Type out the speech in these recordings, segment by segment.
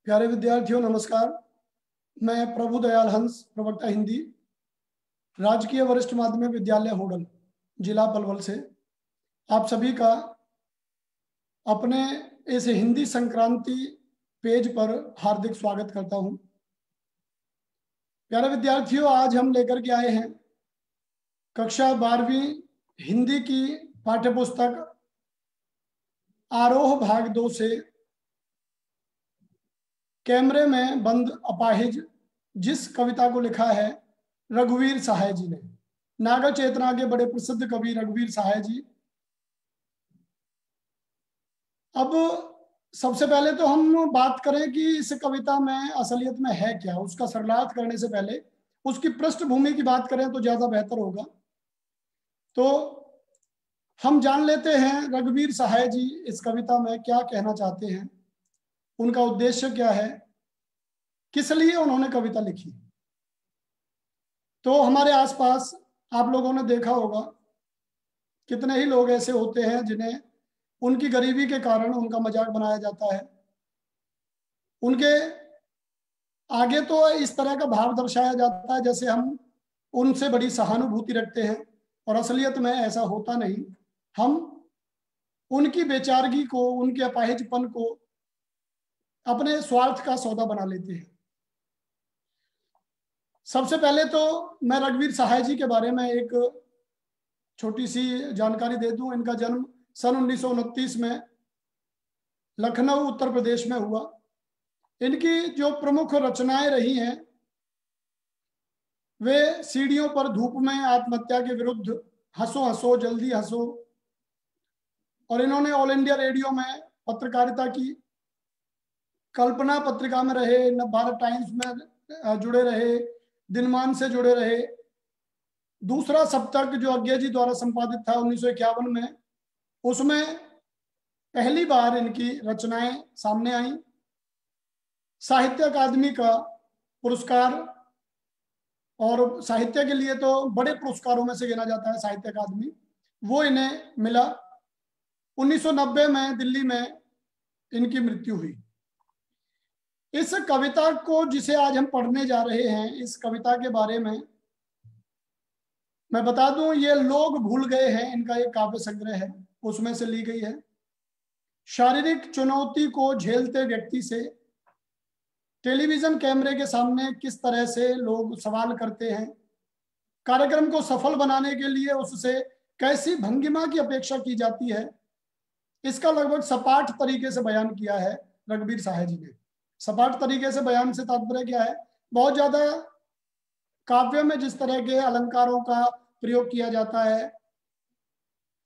प्यारे विद्यार्थियों नमस्कार। मैं प्रभु दयाल हंस, प्रवक्ता हिंदी, राजकीय वरिष्ठ माध्यमिक विद्यालय होडल, जिला पलवल से आप सभी का अपने इस हिंदी संक्रांति पेज पर हार्दिक स्वागत करता हूं। प्यारे विद्यार्थियों, आज हम लेकर के आए हैं कक्षा 12वीं हिंदी की पाठ्यपुस्तक आरोह भाग 2 से कैमरे में बंद अपाहिज, जिस कविता को लिखा है रघुवीर सहाय जी ने। नागर चेतना के बड़े प्रसिद्ध कवि रघुवीर सहाय जी। अब सबसे पहले तो हम बात करें कि इस कविता में असलियत में है क्या। उसका सरलार्थ करने से पहले उसकी पृष्ठभूमि की बात करें तो ज्यादा बेहतर होगा। तो हम जान लेते हैं रघुवीर सहाय जी इस कविता में क्या कहना चाहते हैं, उनका उद्देश्य क्या है, किस लिए उन्होंने कविता लिखी। तो हमारे आसपास आप लोगों ने देखा होगा कितने ही लोग ऐसे होते हैं जिन्हें उनकी गरीबी के कारण उनका मजाक बनाया जाता है। उनके आगे तो इस तरह का भाव दर्शाया जाता है जैसे हम उनसे बड़ी सहानुभूति रखते हैं, और असलियत में ऐसा होता नहीं। हम उनकी बेचारगी को, उनके अपाहिजपन को अपने स्वार्थ का सौदा बना लेते हैं। सबसे पहले तो मैं रघुवीर सहाय जी के बारे में एक छोटी सी जानकारी दे दूं। इनका जन्म सन 1929 में लखनऊ उत्तर प्रदेश में हुआ। इनकी जो प्रमुख रचनाएं रही हैं वे सीढ़ियों पर धूप में, आत्महत्या के विरुद्ध, हंसो हंसो जल्दी हंसो, और इन्होंने ऑल इंडिया रेडियो में पत्रकारिता की, कल्पना पत्रिका में रहे, भारत टाइम्स में जुड़े रहे, दिनमान से जुड़े रहे। दूसरा सप्तक जो अज्ञे जी द्वारा संपादित था 1951 में, उसमें पहली बार इनकी रचनाएं सामने आई। साहित्य अकादमी का पुरस्कार, और साहित्य के लिए तो बड़े पुरस्कारों में से गिना जाता है साहित्य अकादमी, वो इन्हें मिला। 1990 में दिल्ली में इनकी मृत्यु हुई। इस कविता को जिसे आज हम पढ़ने जा रहे हैं, इस कविता के बारे में मैं बता दूं, ये लोग भूल गए हैं, इनका एक काव्य संग्रह है, उसमें से ली गई है। शारीरिक चुनौती को झेलते व्यक्ति से टेलीविजन कैमरे के सामने किस तरह से लोग सवाल करते हैं, कार्यक्रम को सफल बनाने के लिए उससे कैसी भंगिमा की अपेक्षा की जाती है, इसका लगभग सपाट तरीके से बयान किया है रघुवीर सहाय जी ने। सपाट तरीके से बयान से तात्पर्य क्या है? बहुत ज्यादा काव्य में जिस तरह के अलंकारों का प्रयोग किया जाता है,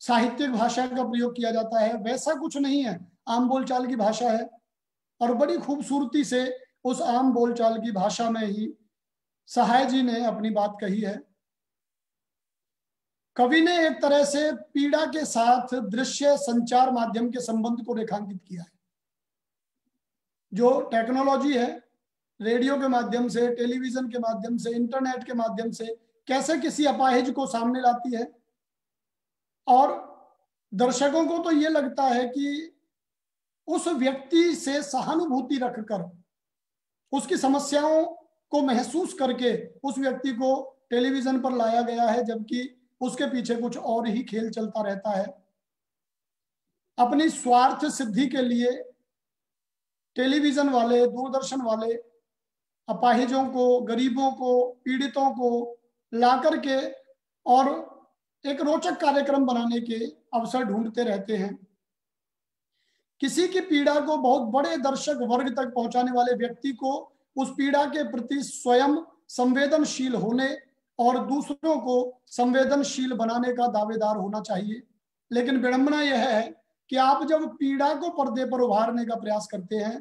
साहित्यिक भाषा का प्रयोग किया जाता है, वैसा कुछ नहीं है। आम बोलचाल की भाषा है, और बड़ी खूबसूरती से उस आम बोलचाल की भाषा में ही सहाय जी ने अपनी बात कही है। कवि ने एक तरह से पीड़ा के साथ दृश्य संचार माध्यम के संबंध को रेखांकित किया है। जो टेक्नोलॉजी है, रेडियो के माध्यम से, टेलीविजन के माध्यम से, इंटरनेट के माध्यम से कैसे किसी अपाहिज को सामने लाती है, और दर्शकों को तो ये लगता है कि उस व्यक्ति से सहानुभूति रखकर, उसकी समस्याओं को महसूस करके उस व्यक्ति को टेलीविजन पर लाया गया है, जबकि उसके पीछे कुछ और ही खेल चलता रहता है। अपनी स्वार्थ सिद्धि के लिए टेलीविजन वाले, दूरदर्शन वाले अपाहिजों को, गरीबों को, पीड़ितों को ला करके और एक रोचक कार्यक्रम बनाने के अवसर ढूंढते रहते हैं। किसी की पीड़ा को बहुत बड़े दर्शक वर्ग तक पहुंचाने वाले व्यक्ति को उस पीड़ा के प्रति स्वयं संवेदनशील होने और दूसरों को संवेदनशील बनाने का दावेदार होना चाहिए। लेकिन विडंबना यह है कि आप जब पीड़ा को पर्दे पर उभारने का प्रयास करते हैं,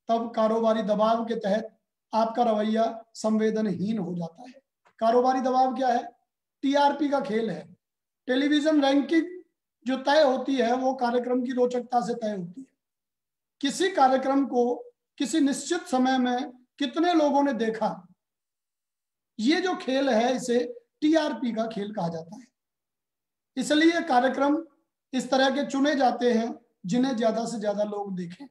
तब कारोबारी दबाव के तहत आपका रवैया संवेदनहीन हो जाता है। कारोबारी दबाव क्या है? टीआरपी का खेल है। टेलीविजन रैंकिंग जो तय होती है वो कार्यक्रम की रोचकता से तय होती है। किसी कार्यक्रम को किसी निश्चित समय में कितने लोगों ने देखा, ये जो खेल है इसे टीआरपी का खेल कहा जाता है। इसलिए कार्यक्रम इस तरह के चुने जाते हैं जिन्हें ज्यादा से ज्यादा लोग देखें।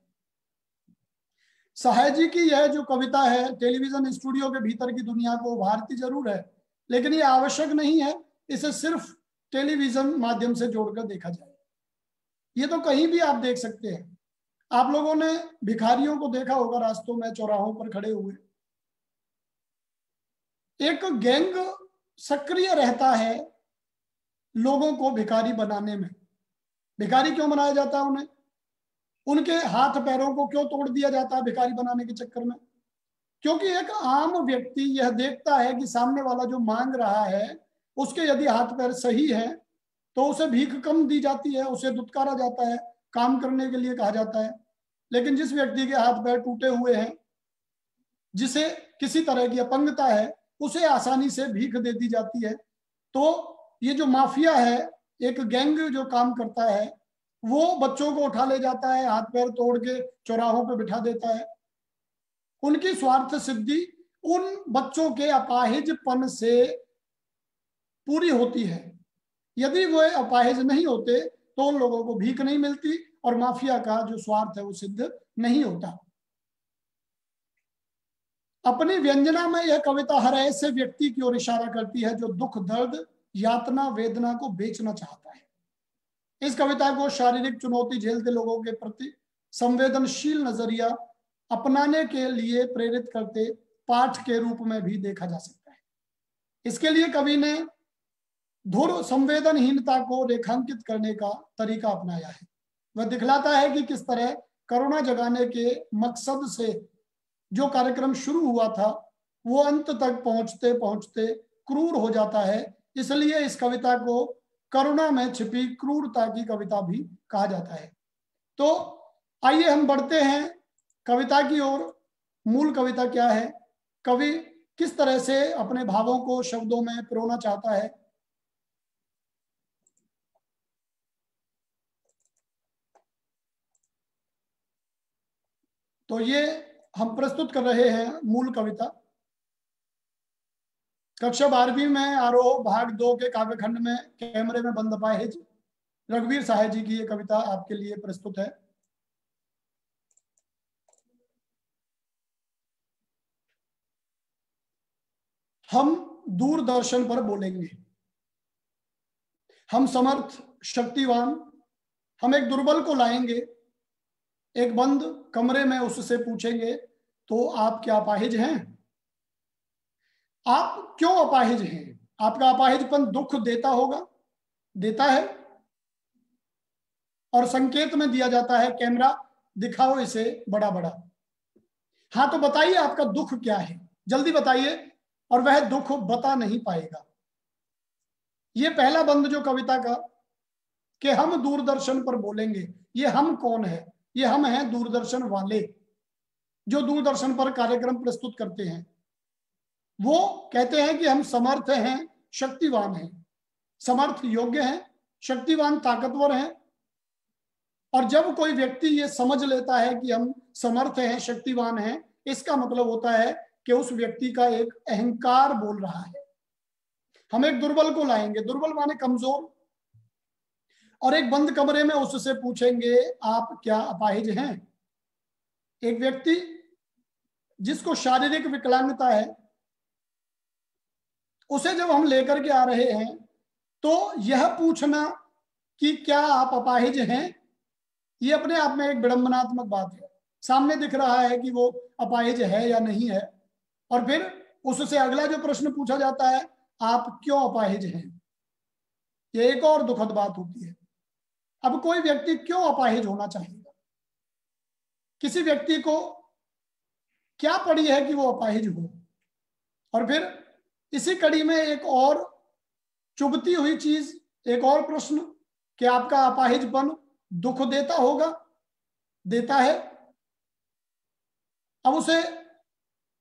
सहाय जी की यह जो कविता है टेलीविजन स्टूडियो के भीतर की दुनिया को उभारती जरूर है, लेकिन ये आवश्यक नहीं है इसे सिर्फ टेलीविजन माध्यम से जोड़कर देखा जाए। ये तो कहीं भी आप देख सकते हैं। आप लोगों ने भिखारियों को देखा होगा रास्तों में, चौराहों पर खड़े हुए। एक गैंग सक्रिय रहता है लोगों को भिखारी बनाने में। भिखारी क्यों बनाया जाता है उन्हें? उनके हाथ पैरों को क्यों तोड़ दिया जाता है भिखारी बनाने के चक्कर में? क्योंकि एक आम व्यक्ति यह देखता है कि सामने वाला जो मांग रहा है उसके यदि हाथ पैर सही है तो उसे भीख कम दी जाती है, उसे दुत्कारा जाता है, काम करने के लिए कहा जाता है। लेकिन जिस व्यक्ति के हाथ पैर टूटे हुए हैं, जिसे किसी तरह की अपंगता है, उसे आसानी से भीख दे दी जाती है। तो ये जो माफिया है, एक गैंग जो काम करता है, वो बच्चों को उठा ले जाता है, हाथ पैर तोड़ के चौराहों पे बिठा देता है। उनकी स्वार्थ सिद्धि उन बच्चों के अपाहिजपन से पूरी होती है। यदि वो अपाहिज नहीं होते तो उन लोगों को भीख नहीं मिलती और माफिया का जो स्वार्थ है वो सिद्ध नहीं होता। अपनी व्यंजना में यह कविता हर ऐसे व्यक्ति की ओर इशारा करती है जो दुख, दर्द, यातना, वेदना को बेचना चाहता है। इस कविता को शारीरिक चुनौती झेलते लोगों के प्रति संवेदनशील नजरिया अपनाने के लिए प्रेरित करते पाठ के रूप में भी देखा जा सकता है। इसके लिए कवि ने धुर संवेदनहीनता को रेखांकित करने का तरीका अपनाया है। वह दिखलाता है कि किस तरह करुणा जगाने के मकसद से जो कार्यक्रम शुरू हुआ था वो अंत तक पहुंचते पहुंचते क्रूर हो जाता है। इसलिए इस कविता को करुणा में छिपी क्रूरता की कविता भी कहा जाता है। तो आइए हम बढ़ते हैं कविता की ओर। मूल कविता क्या है, कवि किस तरह से अपने भावों को शब्दों में पिरोना चाहता है। तो ये हम प्रस्तुत कर रहे हैं मूल कविता। कक्षा 12वीं में आरोह भाग 2 के काव्य खंड में कैमरे में बंद अपाहिज रघुवीर सहाय जी की ये कविता आपके लिए प्रस्तुत है। हम दूरदर्शन पर बोलेंगे, हम समर्थ शक्तिवान, हम एक दुर्बल को लाएंगे, एक बंद कमरे में उससे पूछेंगे तो आप क्या अपाहिज हैं? आप क्यों अपाहिज हैं? आपका अपाहिजपन दुख देता होगा, देता है, और संकेत में दिया जाता है कैमरा दिखाओ इसे बड़ा बड़ा। हाँ तो बताइए आपका दुख क्या है, जल्दी बताइए। और वह दुख बता नहीं पाएगा। ये पहला बंद जो कविता का कि हम दूरदर्शन पर बोलेंगे, ये हम कौन है? ये हम हैं दूरदर्शन वाले, जो दूरदर्शन पर कार्यक्रम प्रस्तुत करते हैं। वो कहते हैं कि हम समर्थ हैं, शक्तिवान हैं। समर्थ योग्य हैं, शक्तिवान ताकतवर हैं। और जब कोई व्यक्ति ये समझ लेता है कि हम समर्थ हैं, शक्तिवान हैं, इसका मतलब होता है कि उस व्यक्ति का एक अहंकार बोल रहा है। हम एक दुर्बल को लाएंगे, दुर्बल माने कमजोर, और एक बंद कमरे में उससे पूछेंगे आप क्या अपाहिज हैं? एक व्यक्ति जिसको शारीरिक विकलांगता है, उसे जब हम लेकर के आ रहे हैं तो यह पूछना कि क्या आप अपाहिज हैं, ये अपने आप में एक विडंबनात्मक बात है। सामने दिख रहा है कि वो अपाहिज है या नहीं है, और फिर उससे अगला जो प्रश्न पूछा जाता है आप क्यों अपाहिज हैं, ये एक और दुखद बात होती है। अब कोई व्यक्ति क्यों अपाहिज होना चाहेगा? किसी व्यक्ति को क्या पड़ी है कि वो अपाहिज हो? और फिर इसी कड़ी में एक और चुभती हुई चीज, एक और प्रश्न कि आपका अपाहिजपन दुख देता होगा, देता है। अब उसे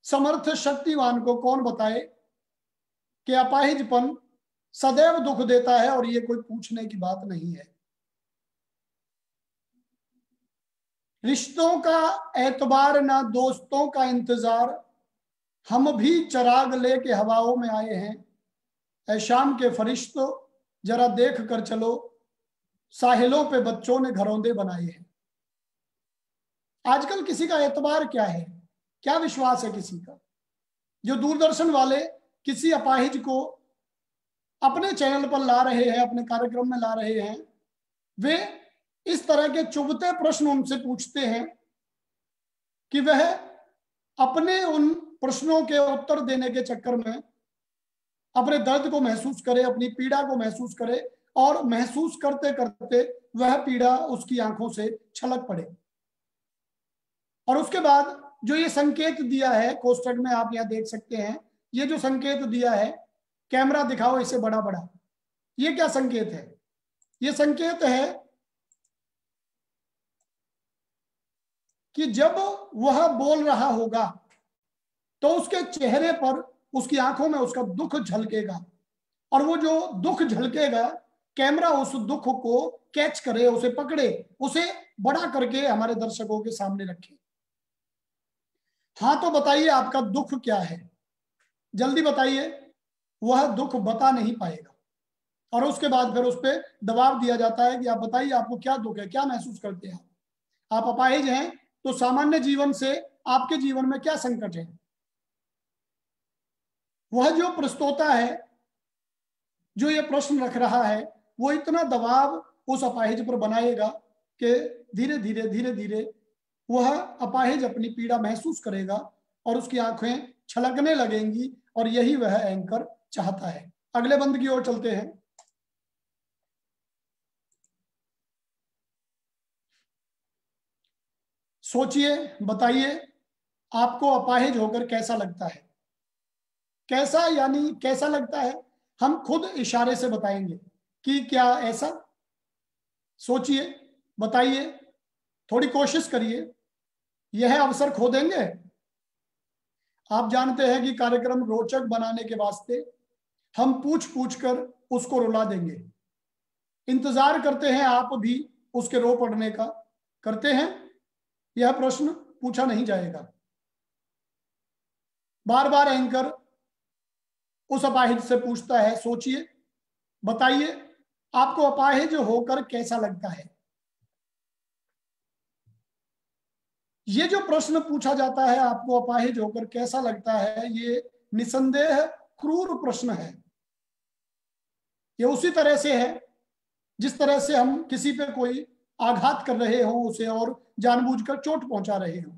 समर्थ शक्तिवान को कौन बताए कि अपाहिजपन सदैव दुख देता है और ये कोई पूछने की बात नहीं है। रिश्तों का एतबार ना दोस्तों का इंतजार, हम भी चराग लेके हवाओं में आए हैं। ऐ शाम के फरिश्तों जरा देख कर चलो, साहिलों पे बच्चों ने घरौंदे बनाए हैं। आजकल किसी का एतबार क्या है, क्या विश्वास है किसी का? जो दूरदर्शन वाले किसी अपाहिज को अपने चैनल पर ला रहे हैं, अपने कार्यक्रम में ला रहे हैं, वे इस तरह के चुभते प्रश्न उनसे पूछते हैं कि वह अपने उन प्रश्नों के उत्तर देने के चक्कर में अपने दर्द को महसूस करे, अपनी पीड़ा को महसूस करे, और महसूस करते करते वह पीड़ा उसकी आंखों से छलक पड़े। और उसके बाद जो ये संकेत दिया है, कोष्ठक में आप यहां देख सकते हैं, ये जो संकेत दिया है, कैमरा दिखाओ इसे बड़ा बड़ा, ये क्या संकेत है? ये संकेत है कि जब वह बोल रहा होगा तो उसके चेहरे पर, उसकी आंखों में उसका दुख झलकेगा, और वो जो दुख झलकेगा, कैमरा उस दुख को कैच करे, उसे पकड़े, उसे बड़ा करके हमारे दर्शकों के सामने रखे। हाँ, तो बताइए आपका दुख क्या है, जल्दी बताइए। वह दुख बता नहीं पाएगा, और उसके बाद फिर उस पर दबाव दिया जाता है कि आप बताइए आपको क्या दुख है, क्या महसूस करते हैं आप अपाहिज हैं तो सामान्य जीवन से आपके जीवन में क्या संकट है। वह जो प्रस्तोता है, जो ये प्रश्न रख रहा है, वो इतना दबाव उस अपाहिज पर बनाएगा कि धीरे धीरे धीरे धीरे वह अपाहिज अपनी पीड़ा महसूस करेगा और उसकी आंखें छलकने लगेंगी, और यही वह एंकर चाहता है। अगले बंद की ओर चलते हैं। सोचिए, बताइए आपको अपाहिज होकर कैसा लगता है। कैसा यानी कैसा लगता है, हम खुद इशारे से बताएंगे कि क्या ऐसा। सोचिए, बताइए, थोड़ी कोशिश करिए, यह अवसर खो देंगे। आप जानते हैं कि कार्यक्रम रोचक बनाने के वास्ते हम पूछ पूछ कर उसको रुला देंगे। इंतजार करते हैं आप भी उसके रो पड़ने का, करते हैं? यह प्रश्न पूछा नहीं जाएगा। बार बार एंकर उस अपाहिज से पूछता है, सोचिए, बताइए आपको अपाहिज होकर कैसा लगता है। ये जो प्रश्न पूछा जाता है, आपको अपाहिज होकर कैसा लगता है, ये निसंदेह क्रूर प्रश्न है। ये उसी तरह से है जिस तरह से हम किसी पे कोई आघात कर रहे हो उसे, और जानबूझकर चोट पहुंचा रहे हो।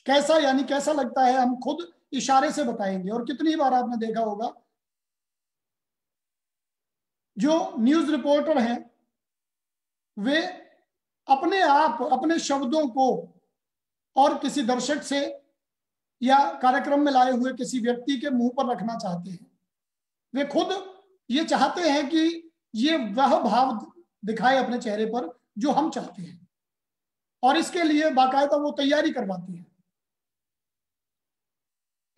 कैसा यानी कैसा लगता है, हम खुद इशारे से बताएंगे। और कितनी बार आपने देखा होगा, जो न्यूज रिपोर्टर हैं वे अपने आप अपने शब्दों को और किसी दर्शक से या कार्यक्रम में लाए हुए किसी व्यक्ति के मुंह पर रखना चाहते हैं। वे खुद ये चाहते हैं कि ये वह भाव दिखाए अपने चेहरे पर जो हम चाहते हैं, और इसके लिए बाकायदा वो तैयारी करवाती है।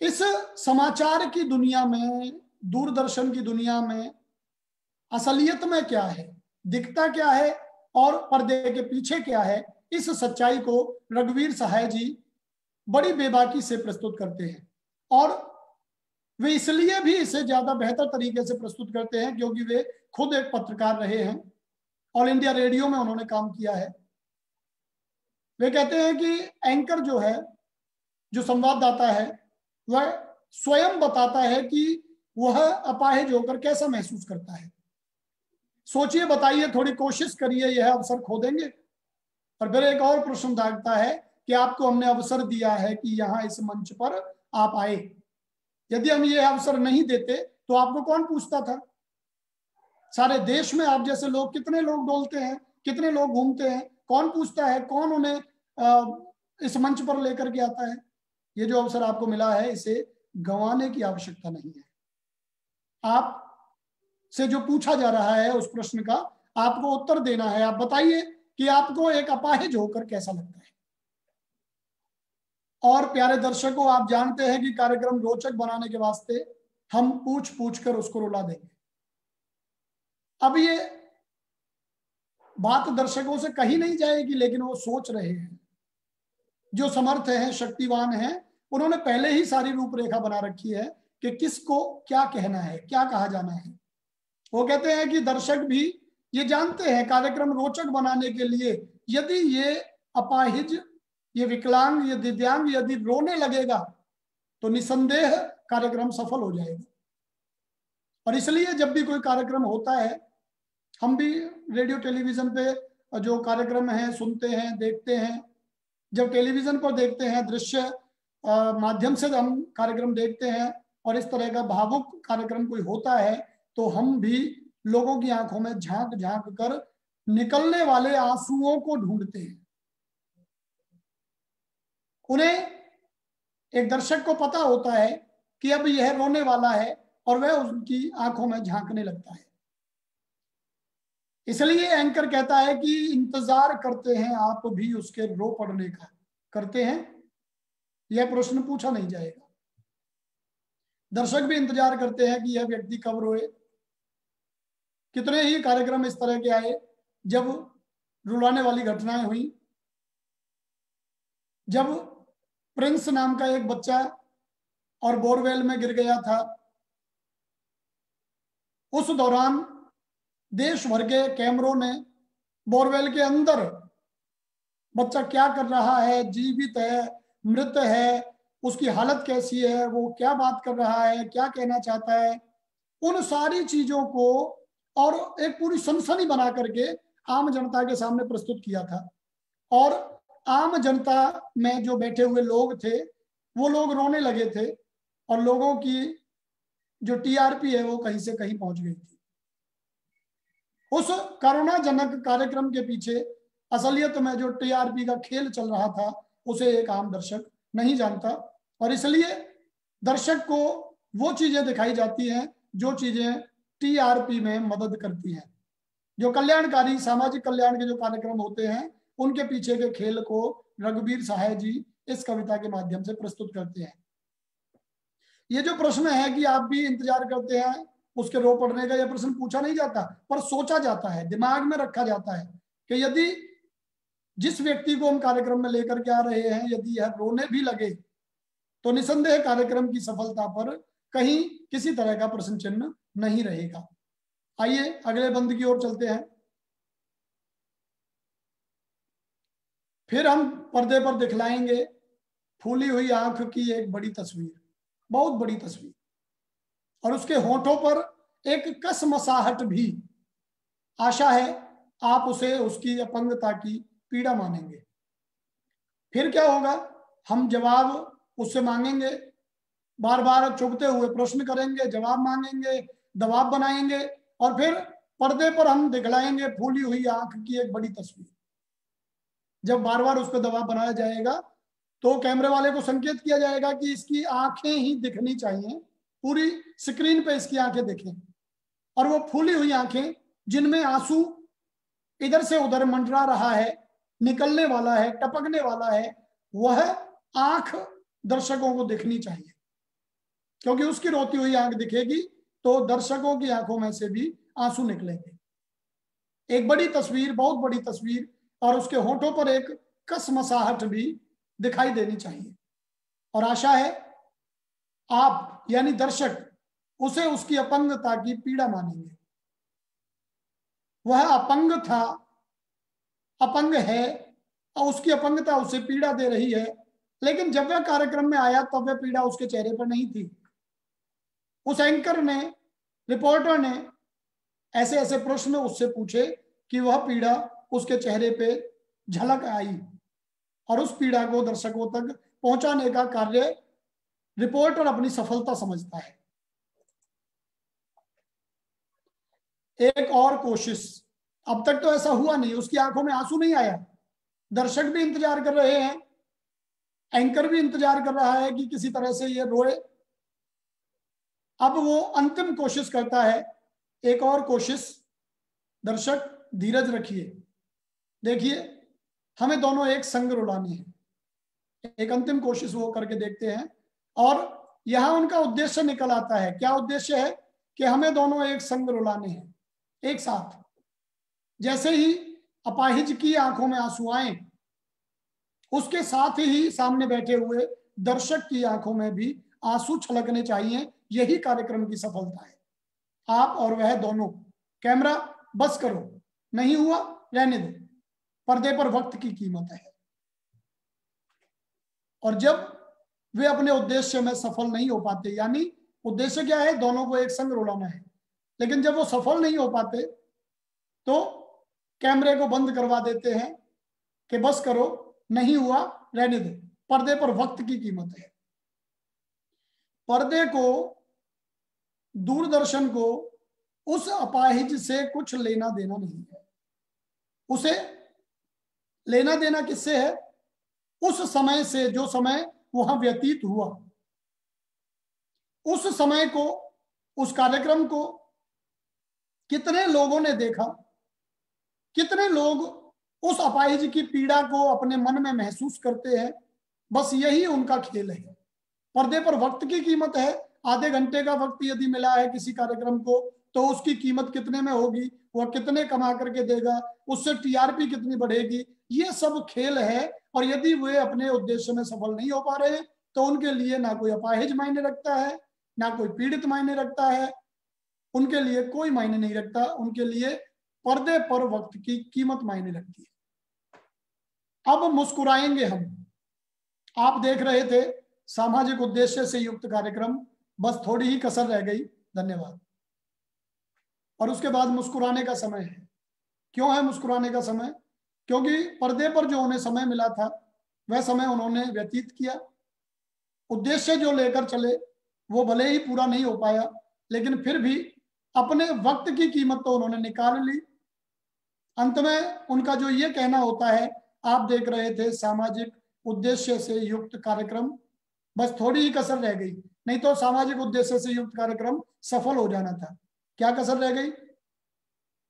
इस समाचार की दुनिया में, दूरदर्शन की दुनिया में असलियत में क्या है, दिखता क्या है और पर्दे के पीछे क्या है, इस सच्चाई को रघुवीर सहाय जी बड़ी बेबाकी से प्रस्तुत करते हैं। और वे इसलिए भी इसे ज्यादा बेहतर तरीके से प्रस्तुत करते हैं क्योंकि वे खुद एक पत्रकार रहे हैं, ऑल इंडिया रेडियो में उन्होंने काम किया है। वे कहते हैं कि एंकर जो है, जो संवाददाता है, वह स्वयं बताता है कि वह अपाहिज होकर कैसा महसूस करता है। सोचिए, बताइए, थोड़ी कोशिश करिए, यह अवसर खो देंगे। और फिर एक और प्रश्न उठाता है कि आपको हमने अवसर दिया है कि यहाँ इस मंच पर आप आए, यदि हम ये अवसर नहीं देते तो आपको कौन पूछता था। सारे देश में आप जैसे लोग, कितने लोग डोलते हैं, कितने लोग घूमते हैं, कौन पूछता है, कौन उन्हें इस मंच पर लेकर के आता है। ये जो अवसर आपको मिला है, इसे गंवाने की आवश्यकता नहीं है। आप से जो पूछा जा रहा है उस प्रश्न का आपको उत्तर देना है। आप बताइए कि आपको एक अपाहिज होकर कैसा लगता है। और प्यारे दर्शकों, आप जानते हैं कि कार्यक्रम रोचक बनाने के वास्ते हम पूछ पूछ कर उसको रुला देंगे। अब ये बात दर्शकों से कही नहीं जाएगी, लेकिन वो सोच रहे हैं। जो समर्थ हैं, शक्तिवान हैं, उन्होंने पहले ही सारी रूपरेखा बना रखी है कि किसको क्या कहना है, क्या कहा जाना है। वो कहते हैं कि दर्शक भी ये जानते हैं कार्यक्रम रोचक बनाने के लिए यदि ये अपाहिज ये विकलांग, ये दिव्यांग यदि रोने लगेगा तो निसंदेह कार्यक्रम सफल हो जाएगा। और इसलिए जब भी कोई कार्यक्रम होता है, हम भी रेडियो टेलीविजन पे जो कार्यक्रम है सुनते हैं, देखते हैं। जब टेलीविजन पर देखते हैं, दृश्य माध्यम से हम कार्यक्रम देखते हैं और इस तरह का भावुक कार्यक्रम कोई होता है, तो हम भी लोगों की आंखों में झांक झांक कर निकलने वाले आंसुओं को ढूंढते हैं। उन्हें, एक दर्शक को पता होता है कि अब यह रोने वाला है और वह उनकी आंखों में झांकने लगता है। इसलिए एंकर कहता है कि इंतजार करते हैं आप भी उसके रो पड़ने का। करते हैं, यह प्रश्न पूछा नहीं जाएगा। दर्शक भी इंतजार करते हैं कि यह व्यक्ति कब रोए। कितने ही कार्यक्रम इस तरह के आए जब रुलाने वाली घटनाएं हुई। जब प्रिंस नाम का एक बच्चा और बोरवेल में गिर गया था, उस दौरान देश भर के कैमरों ने बोरवेल के अंदर बच्चा क्या कर रहा है, जीवित है, मृत है, उसकी हालत कैसी है, वो क्या बात कर रहा है, क्या कहना चाहता है, उन सारी चीजों को और एक पूरी सनसनी बना करके आम जनता के सामने प्रस्तुत किया था। और आम जनता में जो बैठे हुए लोग थे, वो लोग रोने लगे थे और लोगों की जो टीआरपी है वो कहीं से कहीं पहुंच गई थी। उस करुणाजनक कार्यक्रम के पीछे असलियत में जो टीआरपी का खेल चल रहा था, उसे एक आम दर्शक नहीं जानता। और इसलिए दर्शक को वो चीजें दिखाई जाती हैं जो चीजें टीआरपी में मदद करती हैं। जो कल्याणकारी, सामाजिक कल्याण के जो कार्यक्रम होते हैं, उनके पीछे के खेल को रघुवीर सहाय जी इस कविता के माध्यम से प्रस्तुत करते हैं। ये जो प्रश्न है कि आप भी इंतजार करते हैं उसके रो पड़ने का, यह प्रश्न पूछा नहीं जाता, पर सोचा जाता है, दिमाग में रखा जाता है कि यदि जिस व्यक्ति को हम कार्यक्रम में लेकर के आ रहे हैं, यदि यह रोने भी लगे तो निसंदेह कार्यक्रम की सफलता पर कहीं किसी तरह का प्रश्न चिन्ह नहीं रहेगा। आइए अगले बंद की ओर चलते हैं। फिर हम पर्दे पर दिखलाएंगे फूली हुई आंख की एक बड़ी तस्वीर, बहुत बड़ी तस्वीर, और उसके होठों पर एक कसमसाहट भी। आशा है आप उसे उसकी अपंगता की पीड़ा मानेंगे। फिर क्या होगा, हम जवाब उससे मांगेंगे, बार बार चुभते हुए प्रश्न करेंगे, जवाब मांगेंगे, दबाव बनाएंगे, और फिर पर्दे पर हम दिखलाएंगे फूली हुई आंख की एक बड़ी तस्वीर। जब बार बार उस पर दबाव बनाया जाएगा तो कैमरे वाले को संकेत किया जाएगा कि इसकी आंखें ही दिखनी चाहिए, पूरी स्क्रीन पे इसकी आंखें दिखें। और वो फूली हुई आंखें जिनमें आंसू इधर से उधर मंडरा रहा है, निकलने वाला है, टपकने वाला है, वह आंख दर्शकों को दिखनी चाहिए। क्योंकि उसकी रोती हुई आंख दिखेगी तो दर्शकों की आंखों में से भी आंसू निकलेंगे। एक बड़ी तस्वीर, बहुत बड़ी तस्वीर, और उसके होठों पर एक कसमसाहट भी दिखाई देनी चाहिए। और आशा है आप यानी दर्शक उसे उसकी अपंगता की पीड़ा मानेंगे। वह अपंग था, अपंग है, और उसकी अपंगता उसे पीड़ा दे रही है, लेकिन जब वह कार्यक्रम में आया तब वह पीड़ा उसके चेहरे पर नहीं थी। उस एंकर ने, रिपोर्टर ने ऐसे ऐसे प्रश्न उससे पूछे कि वह पीड़ा उसके चेहरे पे झलक आई, और उस पीड़ा को दर्शकों तक पहुंचाने का कार्य रिपोर्टर अपनी सफलता समझता है। एक और कोशिश, अब तक तो ऐसा हुआ नहीं, उसकी आंखों में आंसू नहीं आया, दर्शक भी इंतजार कर रहे हैं, एंकर भी इंतजार कर रहा है कि किसी तरह से ये रोए। अब वो अंतिम कोशिश करता है, एक और कोशिश। दर्शक धीरज रखिए, देखिए हमें दोनों एक संग रुलानी है। एक अंतिम कोशिश वो करके देखते हैं और यहां उनका उद्देश्य निकल आता है। क्या उद्देश्य है? कि हमें दोनों एक संग रुलाने हैं, एक साथ। जैसे ही अपाहिज की आंखों में आंसू आए, उसके साथ ही सामने बैठे हुए दर्शक की आंखों में भी आंसू छलकने चाहिए। यही कार्यक्रम की सफलता है। आप और वह दोनों, कैमरा बस करो, नहीं हुआ रहने दो, पर्दे पर वक्त की कीमत है। और जब वे अपने उद्देश्य में सफल नहीं हो पाते, यानी उद्देश्य क्या है, दोनों को एक संग रुलाना है, लेकिन जब वो सफल नहीं हो पाते तो कैमरे को बंद करवा देते हैं कि बस करो, नहीं हुआ रहने दो। पर्दे पर वक्त की कीमत है। पर्दे को, दूरदर्शन को उस अपाहिज से कुछ लेना देना नहीं है। उसे लेना देना किससे है? उस समय से, जो समय वहां व्यतीत हुआ, उस समय को, उस कार्यक्रम को कितने लोगों ने देखा, कितने लोग उस अपाहिज की पीड़ा को अपने मन में महसूस करते हैं, बस यही उनका खेल है। पर्दे पर वक्त की कीमत है। आधे घंटे का वक्त यदि मिला है किसी कार्यक्रम को, तो उसकी कीमत कितने में होगी, वह कितने कमा करके देगा, उससे टीआरपी कितनी बढ़ेगी, ये सब खेल है। और यदि वे अपने उद्देश्य में सफल नहीं हो पा रहे हैं तो उनके लिए ना कोई अपाहिज मायने रखता है, ना कोई पीड़ित मायने रखता है, उनके लिए कोई मायने नहीं रखता। उनके लिए पर्दे पर वक्त की कीमत मायने रखती है। अब मुस्कुराएंगे हम। आप देख रहे थे सामाजिक उद्देश्य से युक्त कार्यक्रम, बस थोड़ी ही कसर रह गई। धन्यवाद। और उसके बाद मुस्कुराने का समय है। क्यों है मुस्कुराने का समय? क्योंकि पर्दे पर जो उन्हें समय मिला था वह समय उन्होंने व्यतीत किया। उद्देश्य जो लेकर चले वो भले ही पूरा नहीं हो पाया, लेकिन फिर भी अपने वक्त की कीमत तो उन्होंने निकाल ली। अंत में उनका जो ये कहना होता है, आप देख रहे थे सामाजिक उद्देश्य से युक्त कार्यक्रम, बस थोड़ी ही कसर रह गई, नहीं तो सामाजिक उद्देश्य से युक्त कार्यक्रम सफल हो जाना था। क्या कसर रह गई?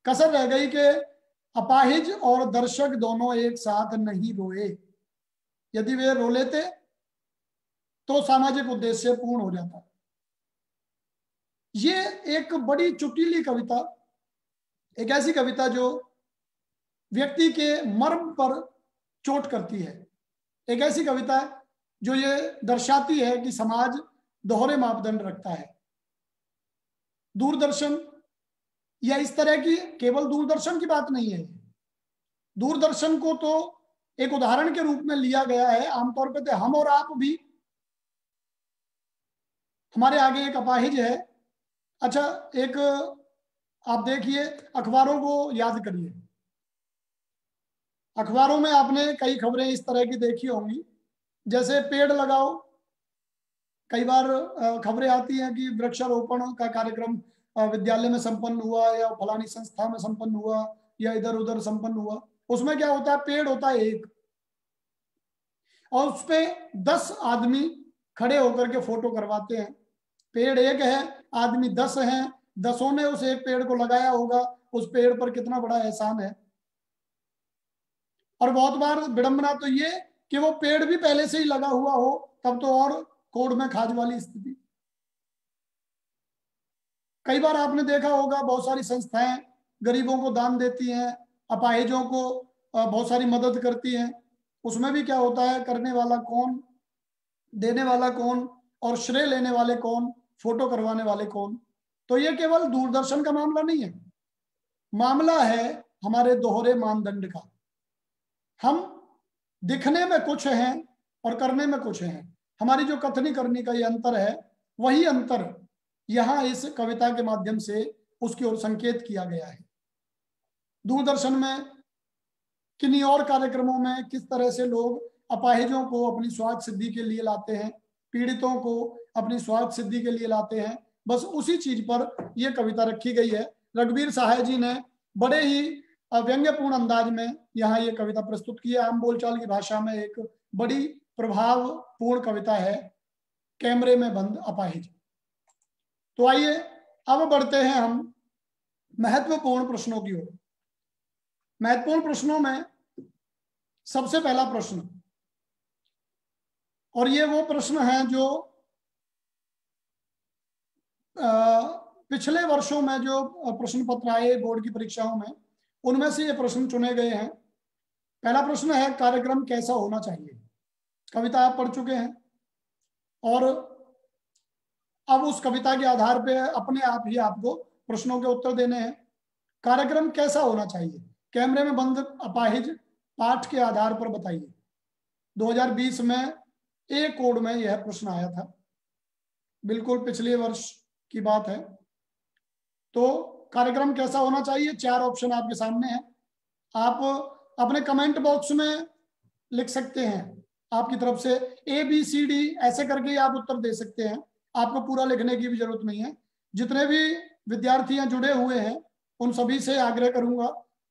कसर रह गई कि अपाहिज और दर्शक दोनों एक साथ नहीं रोए। यदि वे रो लेते तो सामाजिक उद्देश्य पूर्ण हो जाता। ये एक बड़ी चुटीली कविता, एक ऐसी कविता जो व्यक्ति के मर्म पर चोट करती है। एक ऐसी कविता जो ये दर्शाती है कि समाज दोहरे मापदंड रखता है। दूरदर्शन या इस तरह की, केवल दूरदर्शन की बात नहीं है, दूरदर्शन को तो एक उदाहरण के रूप में लिया गया है। आमतौर पर हम और आप भी, हमारे आगे एक अपाहिज है। अच्छा, एक आप देखिए, अखबारों को याद करिए। अखबारों में आपने कई खबरें इस तरह की देखी होंगी, जैसे पेड़ लगाओ। कई बार खबरें आती हैं कि वृक्षारोपण का कार्यक्रम विद्यालय में संपन्न हुआ, या फलानी संस्था में संपन्न हुआ, या इधर उधर संपन्न हुआ। उसमें क्या होता है? पेड़ होता है एक, और उस पे 10 आदमी खड़े होकर के फोटो करवाते हैं। पेड़ एक है, आदमी 10 हैं, 10 ने उस एक पेड़ को लगाया होगा। उस पेड़ पर कितना बड़ा एहसान है। और बहुत बार विडंबना तो ये कि वो पेड़ भी पहले से ही लगा हुआ हो, तब तो और कोड़ में खाज वाली स्थिति। कई बार आपने देखा होगा बहुत सारी संस्थाएं गरीबों को दान देती हैं, अपाहिजों को बहुत सारी मदद करती हैं। उसमें भी क्या होता है? करने वाला कौन, देने वाला कौन, और श्रेय लेने वाले कौन, फोटो करवाने वाले कौन? तो ये केवल दूरदर्शन का मामला नहीं है, मामला है हमारे दोहरे मानदंड का। हम दिखने में कुछ हैं और करने में कुछ हैं। हमारी जो कथनी करनी का ये अंतर है, वही अंतर यहां इस कविता के माध्यम से उसकी ओर संकेत किया गया है। दूरदर्शन में किन्हीं और कार्यक्रमों में किस तरह से लोग अपाहिजों को अपनी स्वार्थ सिद्धि के लिए लाते हैं, पीड़ितों को अपनी स्वार्थ सिद्धि के लिए लाते हैं, बस उसी चीज पर यह कविता रखी गई है। रघुवीर सहाय जी ने बड़े ही व्यंग्यपूर्ण अंदाज में यहाँ ये कविता प्रस्तुत की है। आम बोलचाल की भाषा में एक बड़ी प्रभावपूर्ण कविता है, कैमरे में बंद अपाहिज। तो आइए अब बढ़ते हैं हम महत्वपूर्ण प्रश्नों की ओर। महत्वपूर्ण प्रश्नों में सबसे पहला प्रश्न, और ये वो प्रश्न है जो पिछले वर्षों में जो प्रश्न पत्र आए बोर्ड की परीक्षाओं में, उनमें से ये प्रश्न चुने गए हैं। पहला प्रश्न है, कार्यक्रम कैसा होना चाहिए? कविता आप पढ़ चुके हैं और अब उस कविता के आधार पे अपने आप ही आपको प्रश्नों के उत्तर देने हैं। कार्यक्रम कैसा होना चाहिए? कैमरे में बंद अपाहिज पाठ के आधार पर बताइए। 2020 में ए कोड में यह प्रश्न आया था, बिल्कुल पिछले वर्ष की बात है। तो कार्यक्रम कैसा होना चाहिए, 4 ऑप्शन आपके सामने है, आप अपने कमेंट बॉक्स में लिख सकते हैं। आपकी तरफ से ABCD ऐसे करके आप उत्तर दे सकते हैं, आपको पूरा लिखने की भी जरूरत नहीं है। जितने भी विद्यार्थी जुड़े हुए हैं उन सभी से आग्रह करूंगा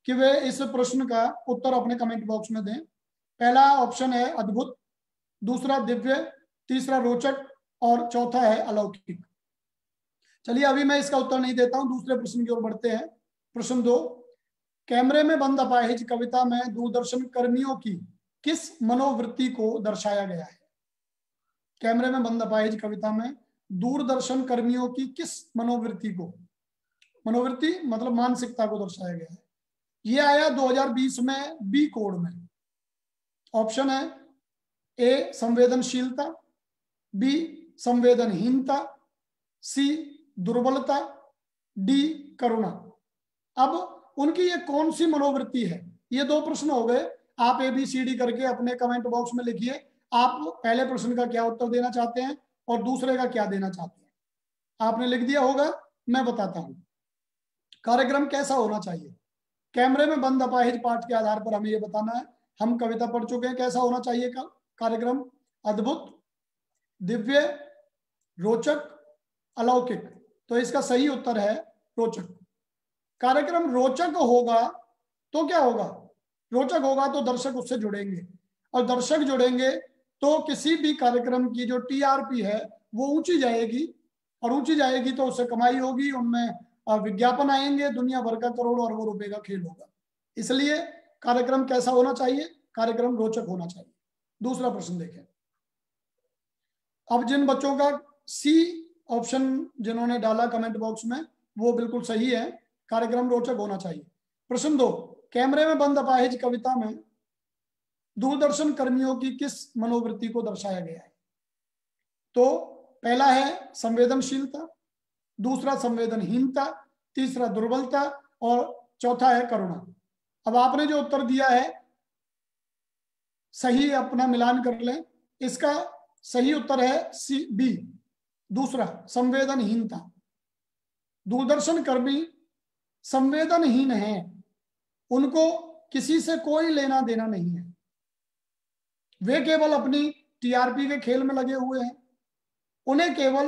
कि वे इस प्रश्न का उत्तर अपने कमेंट बॉक्स में दें। पहला ऑप्शन है अद्भुत, दूसरा दिव्य, तीसरा रोचक और चौथा है अलौकिक। चलिए अभी मैं इसका उत्तर नहीं देता हूं, दूसरे प्रश्न की ओर बढ़ते हैं। प्रश्न 2, कैमरे में बंद अपाहिज कविता में दूरदर्शन कर्मियों की किस मनोवृत्ति को दर्शाया गया है। कैमरे में बंद अपाहिज कविता में दूरदर्शन कर्मियों की किस मनोवृत्ति को, मनोवृत्ति मतलब मानसिकता को दर्शाया गया है। यह आया 2020 में बी कोड में। ऑप्शन है ए संवेदनशीलता, बी संवेदनहीनता, सी दुर्बलता, डी करुणा। अब उनकी ये कौन सी मनोवृत्ति है, ये 2 प्रश्न हो गए। आप ABCD करके अपने कमेंट बॉक्स में लिखिए, आप पहले प्रश्न का क्या उत्तर देना चाहते हैं और दूसरे का क्या देना चाहते हैं। आपने लिख दिया होगा, मैं बताता हूं। कार्यक्रम कैसा होना चाहिए, कैमरे में बंद अपाहिज पाठ के आधार पर हमें यह बताना है। हम कविता पढ़ चुके हैं, कैसा होना चाहिए कार्यक्रम, अद्भुत, दिव्य, रोचक, अलौकिक। तो इसका सही उत्तर है रोचक। कार्यक्रम रोचक होगा तो क्या होगा, रोचक होगा तो दर्शक उससे जुड़ेंगे, और दर्शक जुड़ेंगे तो किसी भी कार्यक्रम की जो TRP है वो ऊंची जाएगी, और ऊंची जाएगी तो उससे कमाई होगी, उनमें विज्ञापन आएंगे, दुनिया भर का करोड़ों अरबों रुपए का खेल होगा। इसलिए कार्यक्रम कैसा होना चाहिए, कार्यक्रम रोचक होना चाहिए। दूसरा प्रश्न देखें। अब जिन बच्चों का सी ऑप्शन जिन्होंने डाला कमेंट बॉक्स में वो बिल्कुल सही है, कार्यक्रम रोचक होना चाहिए। प्रश्न 2, कैमरे में बंद अपाहिज कविता में दूरदर्शन कर्मियों की किस मनोवृत्ति को दर्शाया गया है। तो पहला है संवेदनशीलता, दूसरा संवेदनहीनता, तीसरा दुर्बलता और चौथा है करुणा। अब आपने जो उत्तर दिया है सही अपना मिलान कर लें। इसका सही उत्तर है सी बी, दूसरा संवेदनहीनता। दूरदर्शन कर्मी संवेदनहीन हैं, उनको किसी से कोई लेना देना नहीं है, वे केवल अपनी TRP के खेल में लगे हुए हैं। उन्हें केवल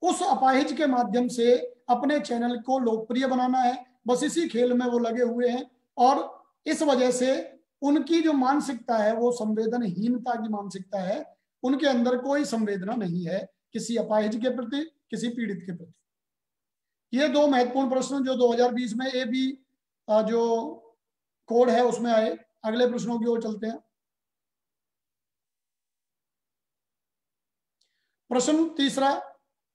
उस अपाहिज के माध्यम से अपने चैनल को लोकप्रिय बनाना है, बस इसी खेल में वो लगे हुए हैं, और इस वजह से उनकी जो मानसिकता है वो संवेदनहीनता की मानसिकता है। उनके अंदर कोई संवेदना नहीं है किसी अपाहिज के प्रति, किसी पीड़ित के प्रति। ये 2 महत्वपूर्ण प्रश्न जो 2020 में AB जो कोड है उसमें आए। अगले प्रश्नों की ओर चलते हैं। प्रश्न 3,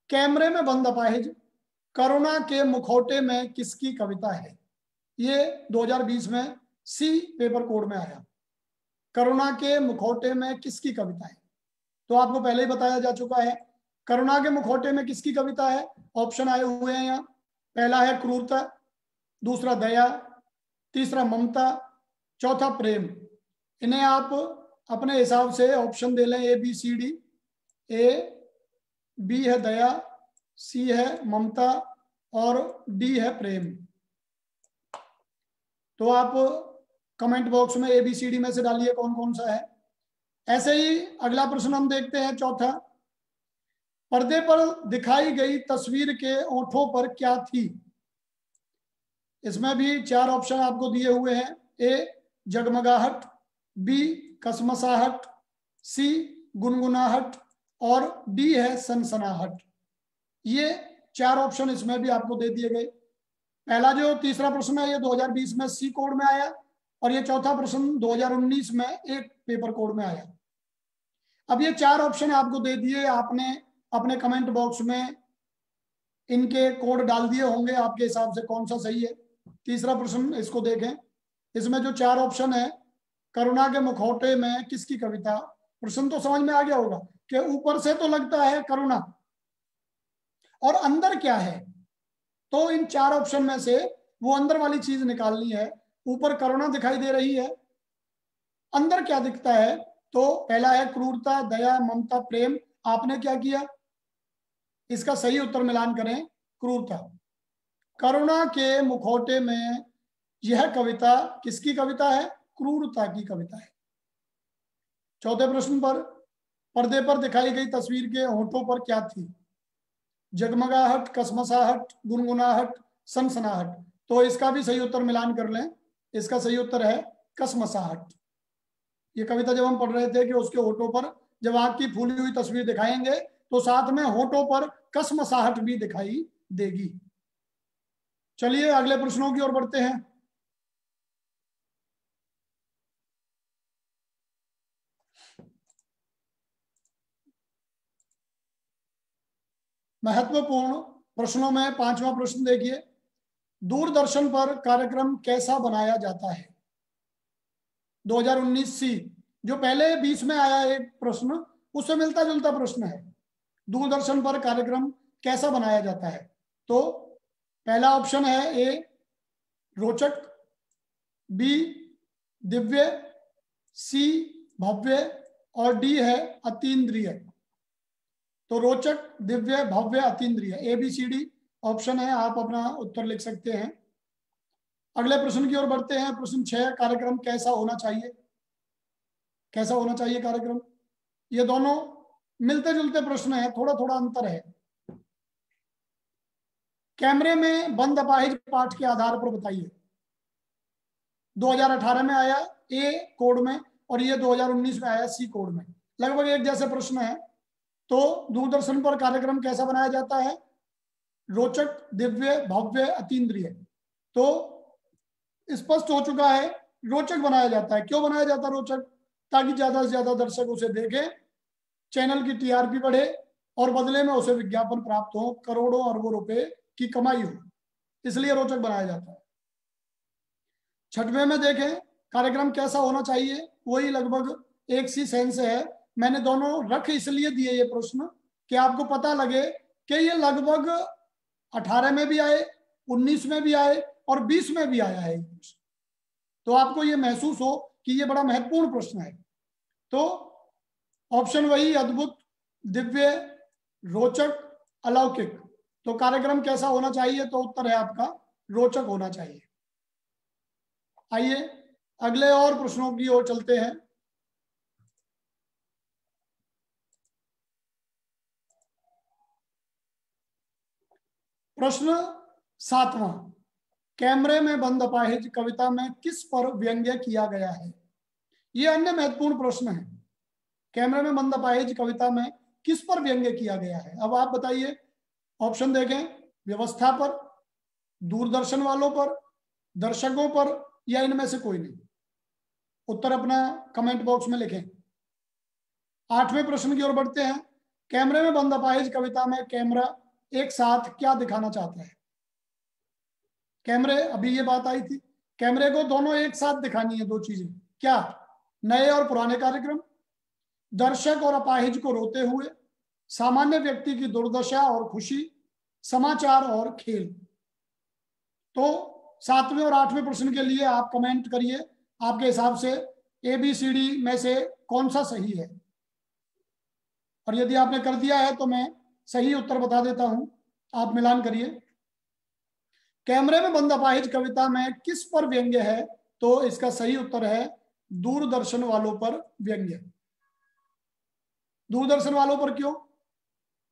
कैमरे में बंद अपाहिज करुणा के मुखौटे में किसकी कविता है। ये 2020 में सी पेपर कोड में आया। करुणा के मुखौटे में किसकी कविता है, तो आपको पहले ही बताया जा चुका है। करुणा के मुखौटे में किसकी कविता है, ऑप्शन आए हुए हैं यहाँ। पहला है क्रूरता, दूसरा दया, तीसरा ममता, चौथा प्रेम। इन्हें आप अपने हिसाब से ऑप्शन दे लें ABCD। A B है दया, C है ममता और D है प्रेम। तो आप कमेंट बॉक्स में ABCD में से डालिए कौन कौन सा है। ऐसे ही अगला प्रश्न हम देखते हैं, चौथा। पर्दे पर दिखाई गई तस्वीर के ओठों पर क्या थी। इसमें भी 4 ऑप्शन आपको दिए हुए हैं। A जगमगाहट, B कसमसाहट, C गुनगुनाहट और D है सनसनाहट। ये 4 ऑप्शन इसमें भी आपको दे दिए गए। पहला जो तीसरा प्रश्न है ये 2020 में C कोड में आया, और ये चौथा प्रश्न 2019 में एक पेपर कोड में आया। अब ये 4 ऑप्शन आपको दे दिए, आपने अपने कमेंट बॉक्स में इनके कोड डाल दिए होंगे, आपके हिसाब से कौन सा सही है। तीसरा प्रश्न इसको देखें, इसमें जो 4 ऑप्शन है, करुणा के मुखौटे में किसकी कविता। प्रश्न तो समझ में आ गया होगा कि ऊपर से तो लगता है करुणा, और अंदर क्या है, तो इन 4 ऑप्शन में से वो अंदर वाली चीज निकालनी है। ऊपर करुणा दिखाई दे रही है, अंदर क्या दिखता है, तो पहला है क्रूरता, दया, ममता, प्रेम। आपने क्या किया, इसका सही उत्तर मिलान करें, क्रूरता। करुणा के मुखौटे में यह कविता किसकी कविता है, क्रूरता की कविता है। चौथे प्रश्न पर, पर्दे पर दिखाई गई तस्वीर के होठों पर क्या थी, जगमगाहट, कसमसाहट, गुनगुनाहट, सनसनाहट। तो इसका भी सही उत्तर मिलान कर लें, इसका सही उत्तर है कसमसाहट। ये कविता जब हम पढ़ रहे थे कि उसके होठों पर जब आंख की फूली हुई तस्वीर दिखाएंगे तो साथ में होठों पर कसमसाहट भी दिखाई देगी। चलिए अगले प्रश्नों की ओर बढ़ते हैं। महत्वपूर्ण प्रश्नों में पांचवा प्रश्न देखिए, दूरदर्शन पर कार्यक्रम कैसा बनाया जाता है। 2019 सी, जो पहले 20 में आया एक प्रश्न, उससे मिलता जुलता प्रश्न है। दूरदर्शन पर कार्यक्रम कैसा बनाया जाता है। तो पहला ऑप्शन है ए रोचक, बी दिव्य, सी भव्य और डी है अतीन्द्रिय। तो रोचक, दिव्य, भव्य, अतीन्द्रिय, ABCD ऑप्शन है, आप अपना उत्तर लिख सकते हैं। अगले प्रश्न की ओर बढ़ते हैं। प्रश्न 6, कार्यक्रम कैसा होना चाहिए। कैसा होना चाहिए कार्यक्रम, ये दोनों मिलते जुलते प्रश्न है, थोड़ा थोड़ा अंतर है। कैमरे में बंद अपाहिज पाठ के आधार पर बताइए। 2018 में आया ए कोड में और ये 2019 में आया सी कोड में, लगभग एक जैसे प्रश्न है। तो दूरदर्शन पर कार्यक्रम कैसा बनाया जाता है, रोचक, दिव्य, भव्य, अतीन्द्रिय। तो स्पष्ट हो चुका है, रोचक बनाया जाता है। क्यों बनाया जाता है रोचक, ताकि ज्यादा से ज्यादा दर्शक उसे देखें, चैनल की TRP बढ़े और बदले में उसे विज्ञापन प्राप्त हो, करोड़ों अरबों रुपए की कमाई हो, इसलिए रोचक बनाया जाता है। छठवें में देखें कार्यक्रम कैसा होना चाहिए, वही लगभग एक सी सेंस है। मैंने दोनों रख इसलिए दिए ये प्रश्न कि आपको पता लगे कि ये लगभग 18 में भी आए, 19 में भी आए और 20 में भी आया है, तो आपको ये महसूस हो कि ये बड़ा महत्वपूर्ण प्रश्न है। तो ऑप्शन वही, अद्भुत, दिव्य, रोचक, अलौकिक। तो कार्यक्रम कैसा होना चाहिए, तो उत्तर है आपका रोचक होना चाहिए। आइए अगले और प्रश्नों की ओर चलते हैं। प्रश्न 7वां, कैमरे में बंद अपाहिज कविता में किस पर व्यंग्य किया गया है। यह अन्य महत्वपूर्ण प्रश्न है। कैमरे में बंद अपाहिज कविता में किस पर व्यंग्य किया गया है। अब आप बताइए, ऑप्शन देखें, व्यवस्था पर, दूरदर्शन वालों पर, दर्शकों पर, या इनमें से कोई नहीं। उत्तर अपना कमेंट बॉक्स में लिखें। 8वें प्रश्न की ओर बढ़ते हैं। कैमरे में बंद अपाहिज कविता में कैमरा एक साथ क्या दिखाना चाहता है। कैमरे, अभी ये बात आई थी, कैमरे को दोनों एक साथ दिखानी है, दो चीजें, क्या, नए और पुराने कार्यक्रम, दर्शक और अपाहिज को रोते हुए, सामान्य व्यक्ति की दुर्दशा और खुशी, समाचार और खेल। तो 7वें और 8वें प्रश्न के लिए आप कमेंट करिए, आपके हिसाब से ABCD में से कौन सा सही है। और यदि आपने कर दिया है तो मैं सही उत्तर बता देता हूं, आप मिलान करिए। कैमरे में बंद अपाहिज कविता में किस पर व्यंग्य है, तो इसका सही उत्तर है दूरदर्शन वालों पर व्यंग्य। दूरदर्शन वालों पर क्यों,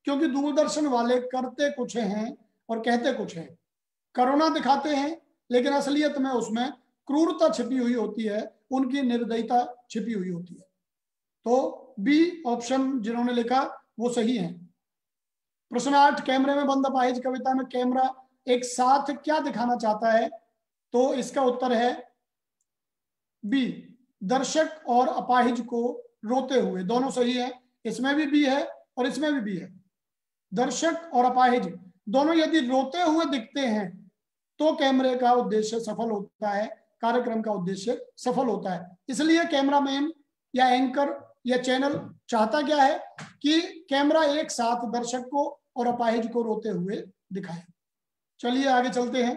क्योंकि दूरदर्शन वाले करते कुछ हैं और कहते कुछ हैं। करुणा दिखाते हैं लेकिन असलियत में उसमें क्रूरता छिपी हुई होती है, उनकी निर्दयता छिपी हुई होती है। तो बी ऑप्शन जिन्होंने लिखा वो सही है। प्रश्न 8, कैमरे में बंद अपाहिज कविता में कैमरा एक साथ क्या दिखाना चाहता है, तो इसका उत्तर है बी, दर्शक और अपाहिज को रोते हुए। दोनों सही है, इसमें भी बी है और इसमें भी बी है। दर्शक और अपाहिज दोनों यदि रोते हुए दिखते हैं तो कैमरे का उद्देश्य सफल होता है, कार्यक्रम का उद्देश्य सफल होता है। इसलिए कैमरामैन या एंकर या चैनल चाहता क्या है कि कैमरा एक साथ दर्शक को और अपाहिज को रोते हुए दिखाए। चलिए आगे चलते हैं।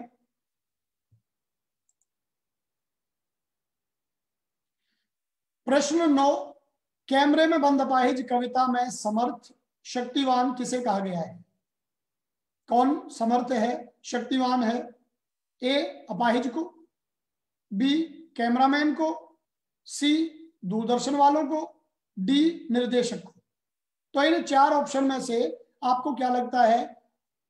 प्रश्न 9, कैमरे में बंद अपाहिज कविता में समर्थ शक्तिवान किसे कहा गया है? कौन समर्थ है, शक्तिवान है? ए अपाहिज को, बी कैमरामैन को, सी दूरदर्शन वालों को, डी निर्देशक को। तो इन चार ऑप्शन में से आपको क्या लगता है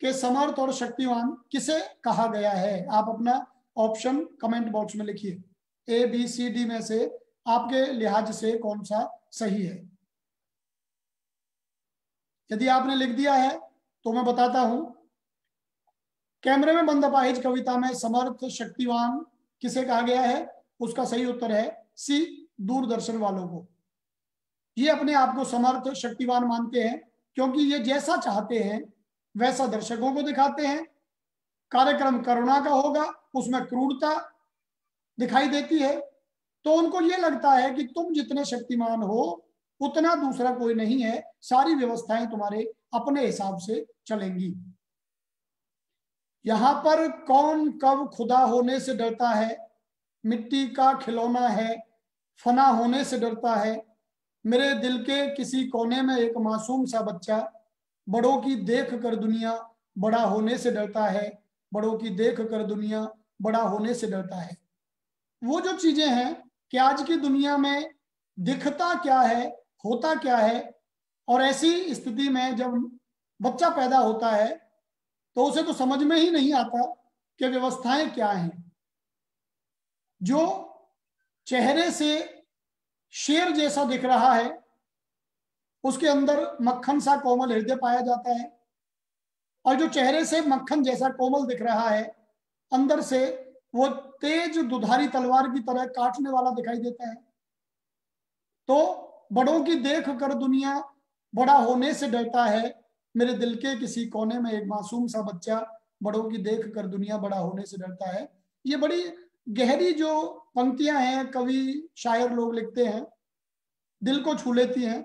कि समर्थ और शक्तिवान किसे कहा गया है? आप अपना ऑप्शन कमेंट बॉक्स में लिखिए। ए बी सी डी में से आपके लिहाज से कौन सा सही है? यदि आपने लिख दिया है तो मैं बताता हूं। कैमरे में बंद अपाहिज कविता में समर्थ शक्तिवान किसे कहा गया है? उसका सही उत्तर है सी दूरदर्शन वालों को। ये अपने आप को समर्थ शक्तिवान मानते हैं क्योंकि ये जैसा चाहते हैं वैसा दर्शकों को दिखाते हैं। कार्यक्रम करुणा का होगा, उसमें क्रूरता दिखाई देती है, तो उनको ये लगता है कि तुम जितने शक्तिमान हो उतना दूसरा कोई नहीं है, सारी व्यवस्थाएं तुम्हारे अपने हिसाब से चलेंगी। यहां पर कौन कब खुदा होने से डरता है? मिट्टी का खिलौना है, फना होने से डरता है। मेरे दिल के किसी कोने में एक मासूम सा बच्चा, बड़ों की देख कर दुनिया बड़ा होने से डरता है। बड़ों की देख कर दुनिया बड़ा होने से डरता है। वो जो चीजें हैं कि आज की दुनिया में दिखता क्या है, होता क्या है, और ऐसी स्थिति में जब बच्चा पैदा होता है तो उसे तो समझ में ही नहीं आता कि व्यवस्थाएं क्या हैं। जो चेहरे से शेर जैसा दिख रहा है उसके अंदर मक्खन सा कोमल हृदय पाया जाता है, और जो चेहरे से मक्खन जैसा कोमल दिख रहा है अंदर से वो तेज दुधारी तलवार की तरह काटने वाला दिखाई देता है। तो बड़ों की देख कर दुनिया बड़ा होने से डरता है। मेरे दिल के किसी कोने में एक मासूम सा बच्चा, बड़ों की देख कर दुनिया बड़ा होने से डरता है। ये बड़ी गहरी जो पंक्तियां हैं, कवि शायर लोग लिखते हैं, दिल को छू लेती हैं।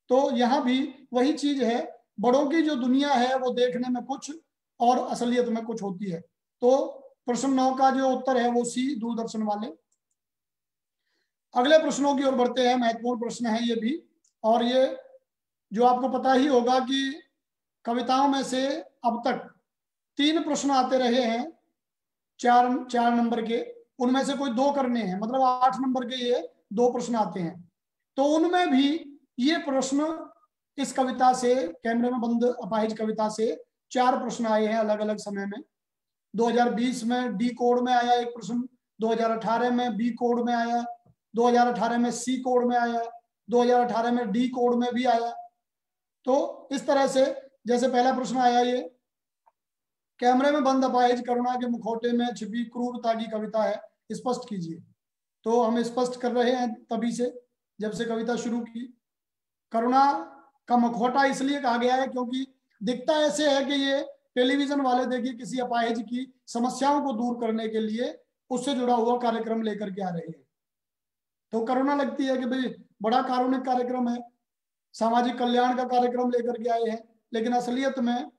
तो यहाँ भी वही चीज है, बड़ों की जो दुनिया है वो देखने में कुछ और असलियत में कुछ होती है। तो प्रश्न 9 का जो उत्तर है वो सी दूरदर्शन वाले। अगले प्रश्नों की ओर बढ़ते हैं। महत्वपूर्ण प्रश्न है ये भी, और ये जो आपको पता ही होगा कि कविताओं में से अब तक 3 प्रश्न आते रहे हैं, 4 नंबर के, उनमें से कोई 2 करने हैं, मतलब 8 नंबर के ये 2 प्रश्न आते हैं। तो उनमें भी ये प्रश्न इस कविता से, कैमरे में बंद अपाहिज कविता से 4 प्रश्न आए हैं अलग अलग समय में। 2020 में डी कोड में आया एक प्रश्न, 2018 में बी कोड में आया, 2018 में सी कोड में आया, 2018 में डी कोड में भी आया। तो इस तरह से जैसे पहला प्रश्न आया ये, कैमरे में बंद अपाहिज करुणा के मुखौटे में छिपी क्रूरता की कविता है, स्पष्ट कीजिए। तो हम स्पष्ट कर रहे हैं तभी से, जब से कविता शुरू की। करुणा का मुखौटा इसलिए कहा गया है क्योंकि दिखता ऐसे है कि ये टेलीविजन वाले देखिए किसी अपाहिज की समस्याओं को दूर करने के लिए उससे जुड़ा हुआ कार्यक्रम लेकर के आ रहे हैं। तो करुणा लगती है कि भाई बड़ा कारुणिक कार्यक्रम है, सामाजिक कल्याण का कार्यक्रम लेकर के आए हैं, लेकिन असलियत में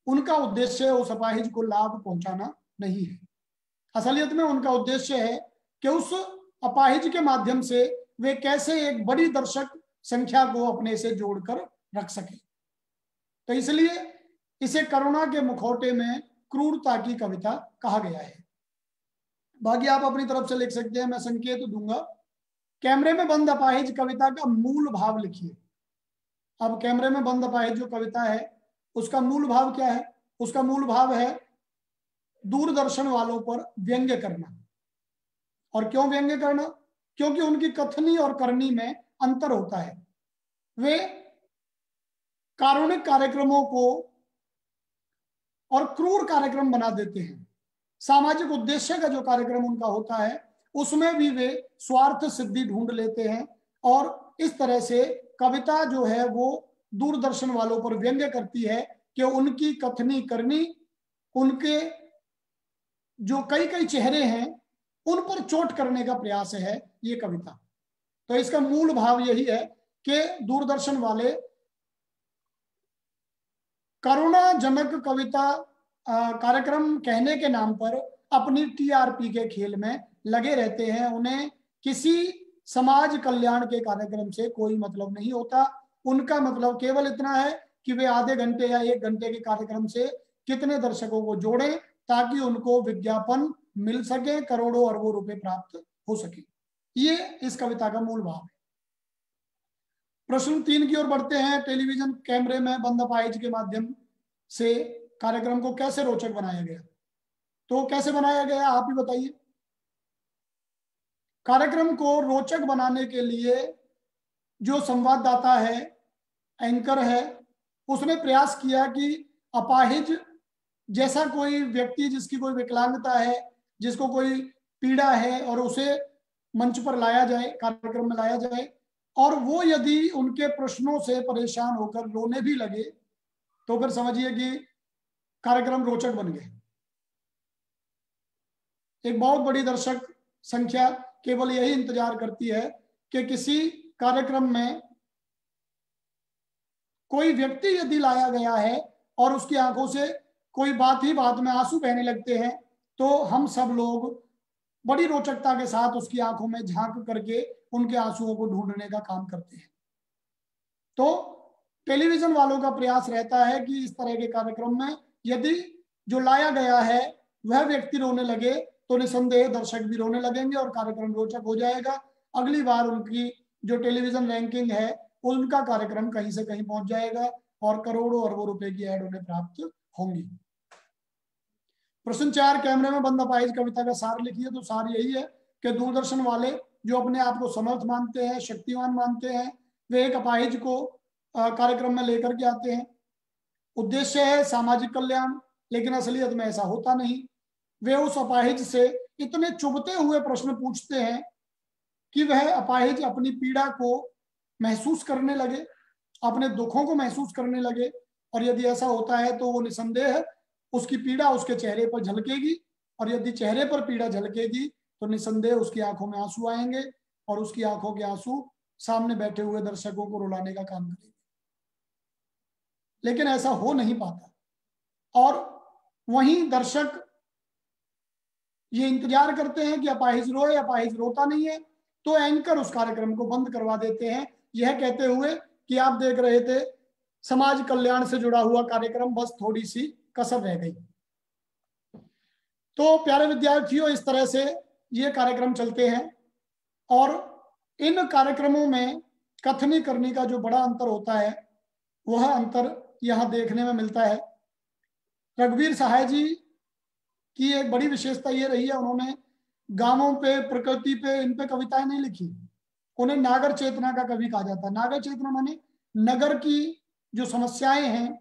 उनका उद्देश्य उस अपाहिज को लाभ पहुंचाना नहीं है। असलियत में उनका उद्देश्य है कि उस अपाहिज के माध्यम से वे कैसे एक बड़ी दर्शक संख्या को अपने से जोड़कर रख सके। तो इसलिए इसे करुणा के मुखौटे में क्रूरता की कविता कहा गया है। बाकी आप अपनी तरफ से लिख सकते हैं, मैं संकेत दूंगा। कैमरे में बंद अपाहिज कविता का मूल भाव लिखिए। अब कैमरे में बंद अपाहिज जो कविता है उसका मूल भाव क्या है? उसका मूल भाव है दूरदर्शन वालों पर व्यंग्य करना। और क्यों व्यंग्य करना? क्योंकि उनकी कथनी और करनी में अंतर होता है। वे कारुणिक कार्यक्रमों को और क्रूर कार्यक्रम बना देते हैं। सामाजिक उद्देश्य का जो कार्यक्रम उनका होता है उसमें भी वे स्वार्थ सिद्धि ढूंढ लेते हैं, और इस तरह से कविता जो है वो दूरदर्शन वालों पर व्यंग्य करती है कि उनकी कथनी करनी, उनके जो कई कई चेहरे हैं उन पर चोट करने का प्रयास है ये कविता। तो इसका मूल भाव यही है कि दूरदर्शन वाले करुणाजनक कविता कार्यक्रम कहने के नाम पर अपनी टीआरपी के खेल में लगे रहते हैं। उन्हें किसी समाज कल्याण के कार्यक्रम से कोई मतलब नहीं होता। उनका मतलब केवल इतना है कि वे आधे घंटे या 1 घंटे के कार्यक्रम से कितने दर्शकों को जोड़ें ताकि उनको विज्ञापन मिल सके, करोड़ों अरबों रुपए प्राप्त हो सके। ये इस कविता का मूल भाव है। प्रश्न 3 की ओर बढ़ते हैं। टेलीविजन कैमरे में बंद अपाहिज के माध्यम से कार्यक्रम को कैसे रोचक बनाया गया? तो कैसे बनाया गया आप ही बताइए। कार्यक्रम को रोचक बनाने के लिए जो संवाददाता है, एंकर है, उसने प्रयास किया कि अपाहिज जैसा कोई व्यक्ति जिसकी कोई विकलांगता है, जिसको कोई पीड़ा है, और उसे मंच पर लाया जाए, कार्यक्रम में लाया जाए, और वो यदि उनके प्रश्नों से परेशान होकर रोने भी लगे तो फिर समझिए कि कार्यक्रम रोचक बन गए। एक बहुत बड़ी दर्शक संख्या केवल यही इंतजार करती है कि किसी कार्यक्रम में कोई व्यक्ति यदि लाया गया है और उसकी आंखों से कोई बात ही बात में आंसू बहने लगते हैं तो हम सब लोग बड़ी रोचकता के साथ उसकी आंखों में झांक करके उनके आंसुओं को ढूंढने का काम करते हैं। तो टेलीविजन वालों का प्रयास रहता है कि इस तरह के कार्यक्रम में यदि जो लाया गया है वह व्यक्ति रोने लगे तो निसंदेह दर्शक भी रोने लगेंगे और कार्यक्रम रोचक हो जाएगा। अगली बार उनकी जो टेलीविजन रैंकिंग है उनका कार्यक्रम कहीं से कहीं पहुंच जाएगा और करोड़ों अरबों रुपए की ऐड उन्हें प्राप्त होंगी। प्रश्न 4, कैमरे में बंद अपाहिज कविता का सार लिखिए। तो सार यही है कि दूरदर्शन वाले जो अपने आप को समर्थ मानते हैं, शक्तिमान मानते हैं, वे एक अपाहिज को कार्यक्रम में लेकर के आते हैं। उद्देश्य है सामाजिक कल्याण, लेकिन असलियत में ऐसा होता नहीं। वे उस अपाहिज से इतने चुभते हुए प्रश्न पूछते हैं कि वह अपाहिज अपनी पीड़ा को महसूस करने लगे, अपने दुखों को महसूस करने लगे, और यदि ऐसा होता है तो वो निसंदेह उसकी पीड़ा उसके चेहरे पर झलकेगी, और यदि चेहरे पर पीड़ा झलकेगी तो निसंदेह उसकी आंखों में आंसू आएंगे और उसकी आंखों के आंसू सामने बैठे हुए दर्शकों को रुलाने का काम करेंगे। लेकिन ऐसा हो नहीं पाता और वहीं दर्शक ये इंतजार करते हैं कि अपाहिज रोए, अपाहिज रोता नहीं है, तो एंकर उस कार्यक्रम को बंद करवा देते हैं, यह कहते हुए कि आप देख रहे थे समाज कल्याण से जुड़ा हुआ कार्यक्रम, बस थोड़ी सी कसर रह गई। तो प्यारे विद्यार्थियों, इस तरह से ये कार्यक्रम चलते हैं और इन कार्यक्रमों में कथनी करनी का जो बड़ा अंतर होता है वह अंतर यहाँ देखने में मिलता है। रघुवीर सहाय जी की एक बड़ी विशेषता ये रही है, उन्होंने गांवों पे, प्रकृति पे, इन पे कविताएं नहीं लिखी। उन्हें नागर चेतना का कवि कहा जाता है। नागर चेतना माने नगर की जो समस्याएं हैं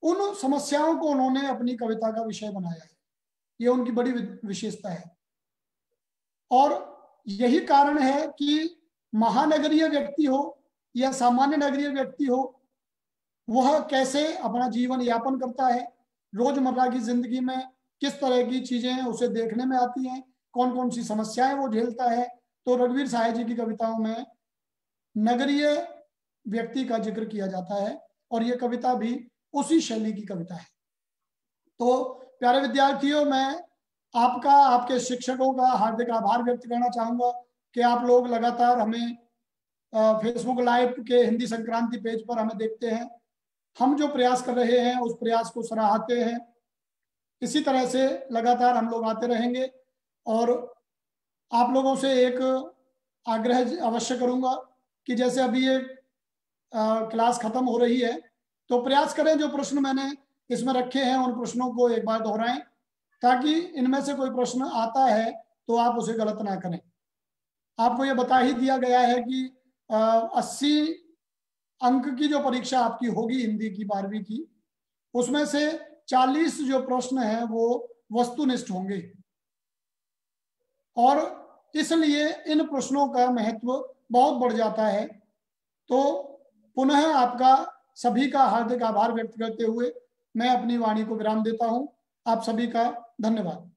उन समस्याओं को उन्होंने अपनी कविता का विषय बनाया है। ये उनकी बड़ी विशेषता है और यही कारण है कि महानगरीय व्यक्ति हो या सामान्य नगरीय व्यक्ति हो, वह कैसे अपना जीवन यापन करता है, रोजमर्रा की जिंदगी में किस तरह की चीजें उसे देखने में आती हैं, कौन कौन सी समस्याएं वो झेलता है। तो रघुवीर सहाय जी की कविताओं में नगरीय व्यक्ति का जिक्र किया जाता है और ये कविता भी उसी शैली की कविता है। तो प्यारे विद्यार्थियों, मैं आपका, आपके शिक्षकों का हार्दिक आभार व्यक्त करना चाहूंगा कि आप लोग लगातार हमें फेसबुक लाइव के हिंदी संक्रांति पेज पर हमें देखते हैं। हम जो प्रयास कर रहे हैं उस प्रयास को सराहते हैं। इसी तरह से लगातार हम लोग आते रहेंगे और आप लोगों से एक आग्रह अवश्य करूंगा कि जैसे अभी ये क्लास खत्म हो रही है तो प्रयास करें जो प्रश्न मैंने इसमें रखे हैं उन प्रश्नों को एक बार दोहराएं, ताकि इनमें से कोई प्रश्न आता है तो आप उसे गलत ना करें। आपको ये बता ही दिया गया है कि 80 अंक की जो परीक्षा आपकी होगी हिंदी की 12वीं की, उसमें से 40 जो प्रश्न हैं वो वस्तुनिष्ठ होंगे और इसलिए इन प्रश्नों का महत्व बहुत बढ़ जाता है। तो पुनः आपका सभी का हार्दिक आभार व्यक्त करते हुए मैं अपनी वाणी को विराम देता हूं। आप सभी का धन्यवाद।